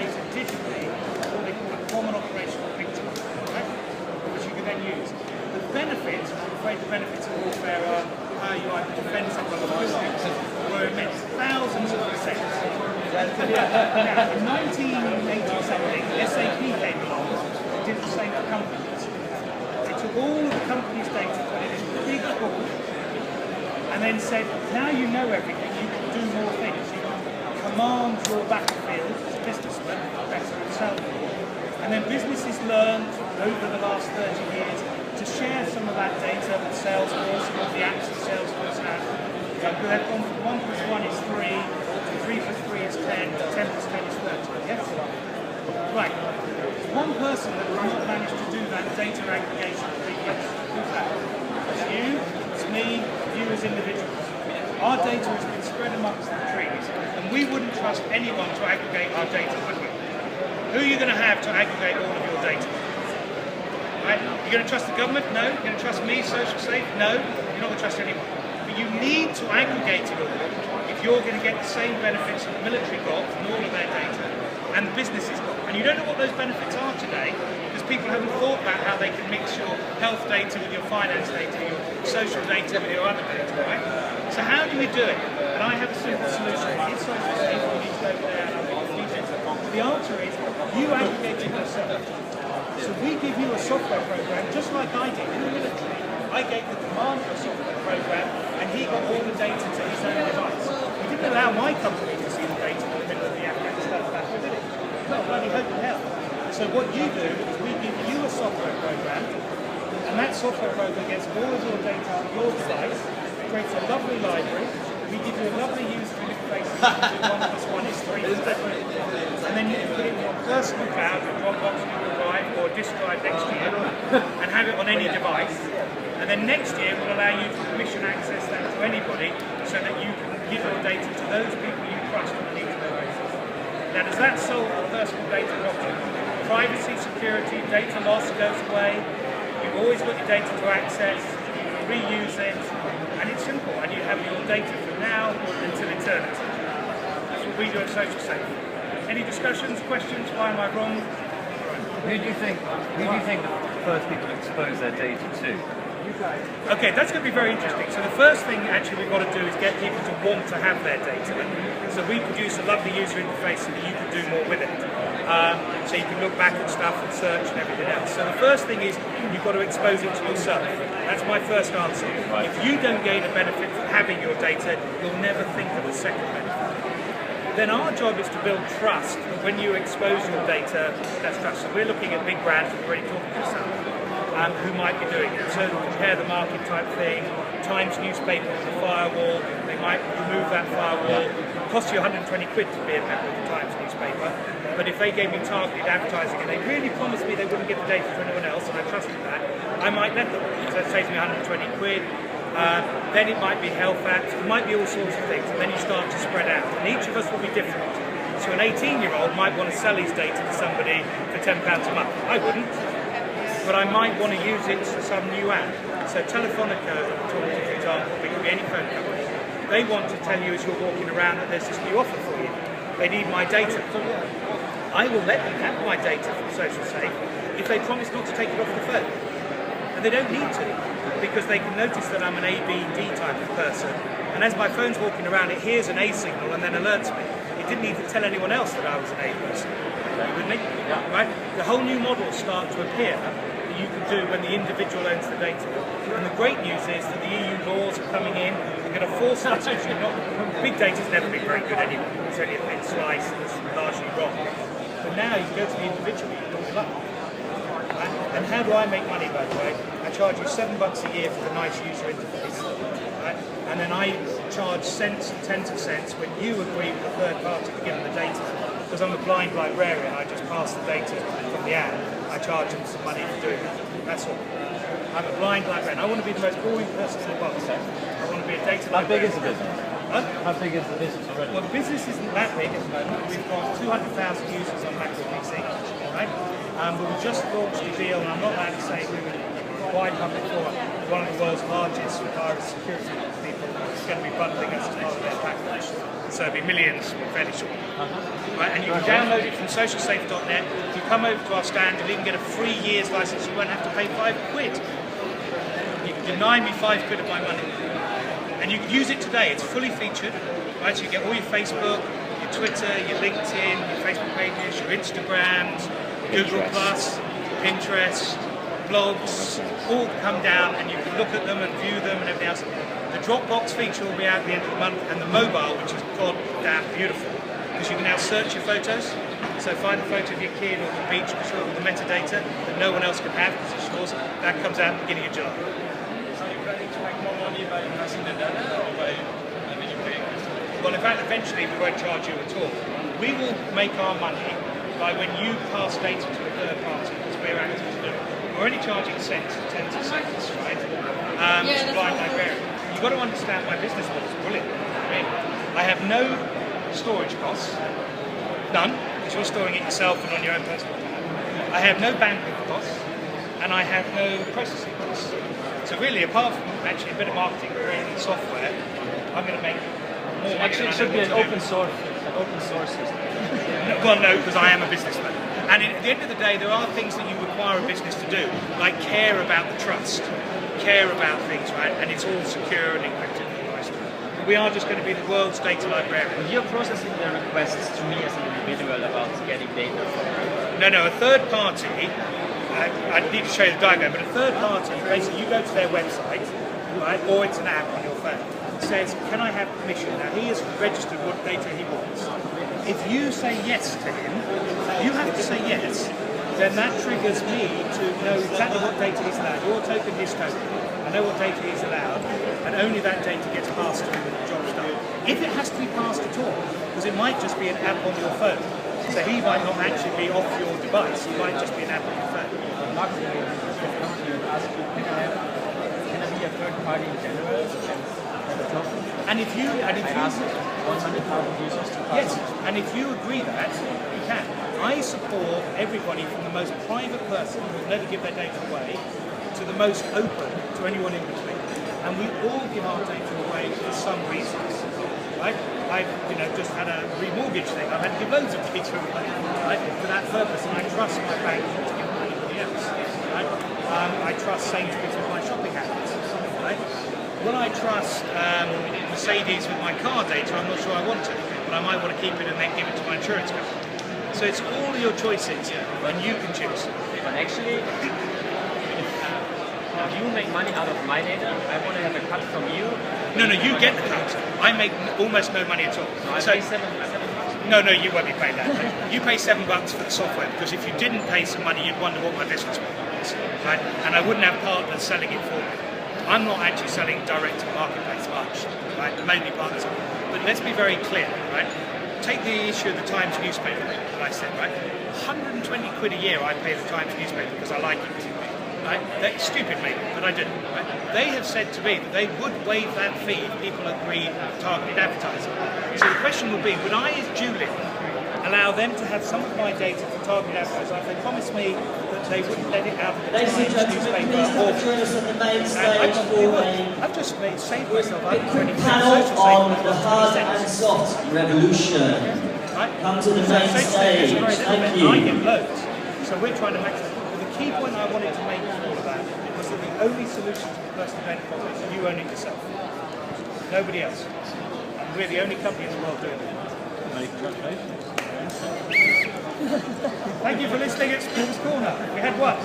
created digitally what they call a common operational picture, right? Which you can then use. The benefits, I'm afraid the benefits of warfare are how you either defend someone or were immense, thousands of percent. Now, in 1980 something, SAP came along and did the same for companies. They took all of the company's data, put it in a big pool, and then said, now you know everything, you can do more things. You can command your battlefield as a businessman better and so forth. And then businesses learned over the last 30 years to share some of that data with Salesforce, and all the apps that Salesforce have. They've gone from 1 plus 1 is 3, to 3 plus 3 is 10, to 10 plus 10 is 30. Yes? Right. One person that has not managed to do that data aggregation for 3 years. Who's that? It's you, it's me, you as individuals. Our data has been spread amongst the trees, and we wouldn't trust anyone to aggregate our data, would we? Who are you going to have to aggregate all of your data? Right? You're going to trust the government? No. You're going to trust me, SocialSafe? No. You're not going to trust anyone. But you need to aggregate it all if you're going to get the same benefits that the military got from all of their data and the businesses got. And you don't know what those benefits are today because people haven't thought about how they can mix your health data with your finance data, your social data with your other data, right? So how do we do it? And I have a simple solution. It's SocialSafe, you need to go there and I'll teach it. The answer is you aggregate it yourself. So we give you a software program, just like I did in the military. I gave the commander a software program, and he got all the data to his own device. We didn't allow my company to see the data in the middle of the Afghanistan battle, did it? Not bloody hope in hell. So what you do is we give you a software program, and that software program gets all of your data on your device, creates a lovely library. We give you a lovely user interface. 1 plus 1 is 3, and then you can put it in your personal cloud with Dropbox, Google Drive, or disk drive next year, and have it on any device. And then next year we'll allow you to permission access that to anybody, so that you can give your data to those people you trust on a need-to-know basis. Now, does that solve the personal data problem? Privacy, security, data loss goes away. You've always got your data to access. You can reuse it, and it's simple. And you have your data from now until eternity. That's what we do at SocialSafe. Any discussions, questions? Why am I wrong? Who do you think the first people to expose their data to? Okay, that's going to be very interesting. So the first thing actually we've got to do is get people to want to have their data. So we produce a lovely user interface so that you can do more with it. So you can look back at stuff and search and everything else. So the first thing is you've got to expose it to yourself. That's my first answer. Right. If you don't gain a benefit from having your data, you'll never think of a second benefit. Then our job is to build trust. When you expose your data, that's trust. So we're looking at big brands, we're already talking to some, who might be doing it. So compare the market type thing, Times newspaper with the firewall, they might remove that firewall. It costs you 120 quid to be a member of the Times newspaper, but if they gave me targeted advertising and they really promised me they wouldn't give the data to anyone else, and I trusted that, I might let them. So that saves me 120 quid. Then it might be health apps, it might be all sorts of things, and then you start to spread out. And each of us will be different. So an 18-year-old might want to sell his data to somebody for £10 a month. I wouldn't, but I might want to use it for some new app. So Telefonica, for example, it could be any phone company, they want to tell you as you're walking around that there's this new offer for you. They need my data. I will let them have my data from SocialSafe if they promise not to take it off the phone. And they don't need to, because they can notice that I'm an ABD type of person, and as my phone's walking around it hears an A signal and then alerts me. It didn't need to tell anyone else that I was an A person. You with me? Yeah. Right? The whole new models start to appear that you can do when the individual owns the data. And the great news is that the EU laws are coming in, they're going to force us to not... Big data's never been very good anyway, it's only a thin slice and it's largely wrong. But now you go to the individual, you look them up. And how do I make money, by the way? I charge you $7 a year for the nice user interface, right? And then I charge cents and tens of cents when you agree with a third party to give them the data. Because I'm a blind librarian, I just pass the data from the app. I charge them some money for doing that. That's all. I'm a blind librarian. I want to be the most boring person in the world. I want to be a data librarian. How big is the business? Huh? How big is the business already? Well, the business isn't that big at the moment. We've got 200,000 users on Mac PC, right? But we just launched a deal, and I'm not allowed to say we were quite public for one of the world's largest virus security people is going to be bundling us as part of their package. So it'll be millions fairly shortly. Right, and you can download it from SocialSafe.net. If you come over to our stand, you'll even get a free year's license. You won't have to pay £5. You can deny me £5 of my money. And you can use it today. It's fully featured. Right, so you get all your Facebook, your Twitter, your LinkedIn, your Facebook pages, your Instagrams, Google Plus, Pinterest, blogs, all come down and you can look at them and view them and everything else. The Dropbox feature will be out at the end of the month, and the mobile, which is goddamn beautiful, because you can now search your photos. So find a photo of your kid or the beach, which all the metadata that no one else can have because it's yours. That comes out at the beginning of July. So you're planning to make more money by passing the data or by having you pay? Well, in fact, eventually we won't charge you at all. We will make our money by when you pass data to a third party, because we're active to do it. We're only charging cents, 10 cents, right? It's a blind librarian. You've got to understand my business model is brilliant. I mean, I have no storage costs, none, because you're storing it yourself and on your own personal account. I have no bandwidth costs, and I have no processing costs. So really, apart from actually a bit of marketing creating software, I'm going to make more money. Actually, it should be an open source system. Well, no, because I am a businessman. And at the end of the day, there are things that you require a business to do, like care about the trust, care about things, right? And it's all secure and encrypted and all the rest of it. But we are just going to be the world's data librarian. You're processing the requests to me as an individual about getting data from No, a third party, I need to show you the diagram, but a third party, basically you go to their website, right, or it's an app on your phone, says, can I have permission? Now he has registered what data he wants. If you say yes to him, you have to say yes, then that triggers me to know exactly what data he's allowed. Your token, his token. I know what data he's allowed, and only that data gets passed to him when the job's done. If it has to be passed at all, because it might just be an app on your phone, so he might not actually be off your device, it might just be an app on your phone. marketing agencies that come to you and ask you, can I be a third party in general? And if you ask 100,000 users to pass. Yes, and if you agree that, you can. I support everybody from the most private person who will never give their data away to the most open to anyone in between. And we all give our data away for some reasons. Right? I've just had a remortgage thing. I've had to give loads of data away, right, for that purpose, and I trust my bank not to give it to anybody else. Right? I trust Sainsbury's with my shopping habits. Right? Will I trust Mercedes with my car data? I'm not sure I want to, but I might want to keep it and then give it to my insurance company. So it's all your choices, and you can choose. But actually, if you make money out of my data, I want to have a cut from you. No, you get the cut. I make almost no money at all. So I pay $7. No, you won't be paid that. You pay $7 for the software, because if you didn't pay some money, you'd wonder what my business model was, right? And I wouldn't have partners selling it for me. I'm not actually selling direct to marketplace much, right? Mainly partners. But let's be very clear, right? Take the issue of the Times newspaper that I said, right? 120 quid a year I pay the Times newspaper because I like it, right? That's stupid maybe, but I do, right? They have said to me that they would waive that fee if people agreed targeted advertising. So the question would be, would I, as Julian, allow them to have some of my data for targeted advertising if they promised me that they wouldn't let it out of the Times newspaper or I've just saved myself up 20 panel on the hard and soft revolution. right? Come to the main stage. Thank you. I get loads. So we're trying to maximize. But the key point I wanted to make for all of that was that the only solution to the personal data problem is you own it yourself. Nobody else. And we're the only company in the world doing it. Thank you for listening at Sports Corner. We had what?